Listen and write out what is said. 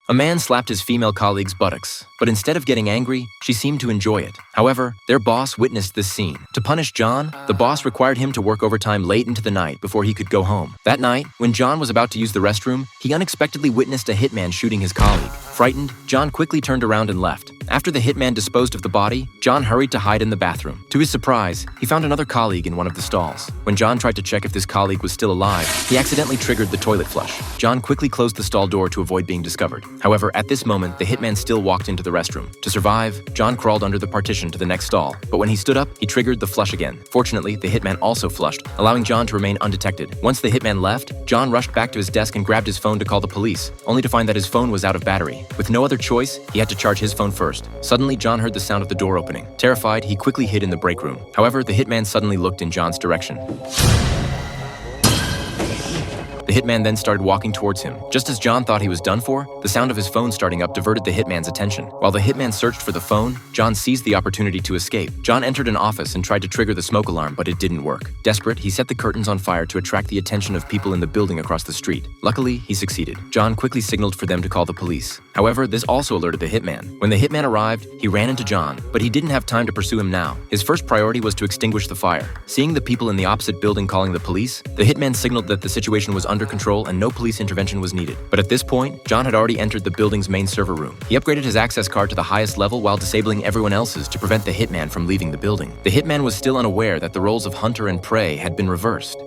A man slapped his female colleague's buttocks, but instead of getting angry, she seemed to enjoy it. However, their boss witnessed this scene. To punish John, the boss required him to work overtime late into the night before he could go home. That night, when John was about to use the restroom, he unexpectedly witnessed a hitman shooting his colleague. Frightened, John quickly turned around and left. After the hitman disposed of the body, John hurried to hide in the bathroom. To his surprise, he found another colleague in one of the stalls. When John tried to check if this colleague was still alive, he accidentally triggered the toilet flush. John quickly closed the stall door to avoid being discovered. However, at this moment, the hitman still walked into the restroom. To survive, John crawled under the partition to the next stall, but when he stood up, he triggered the flush again. Fortunately, the hitman also flushed, allowing John to remain undetected. Once the hitman left, John rushed back to his desk and grabbed his phone to call the police, only to find that his phone was out of battery. With no other choice, he had to charge his phone first. Suddenly, John heard the sound of the door opening. Terrified, he quickly hid in the break room. However, the hitman suddenly looked in John's direction. The hitman then started walking towards him. Just as John thought he was done for, the sound of his phone starting up diverted the hitman's attention. While the hitman searched for the phone, John seized the opportunity to escape. John entered an office and tried to trigger the smoke alarm, but it didn't work. Desperate, he set the curtains on fire to attract the attention of people in the building across the street. Luckily, he succeeded. John quickly signaled for them to call the police. However, this also alerted the hitman. When the hitman arrived, he ran into John, but he didn't have time to pursue him now. His first priority was to extinguish the fire. Seeing the people in the opposite building calling the police, the hitman signaled that the situation was under control and no police intervention was needed. But at this point, John had already entered the building's main server room. He upgraded his access card to the highest level while disabling everyone else's to prevent the hitman from leaving the building. The hitman was still unaware that the roles of hunter and prey had been reversed.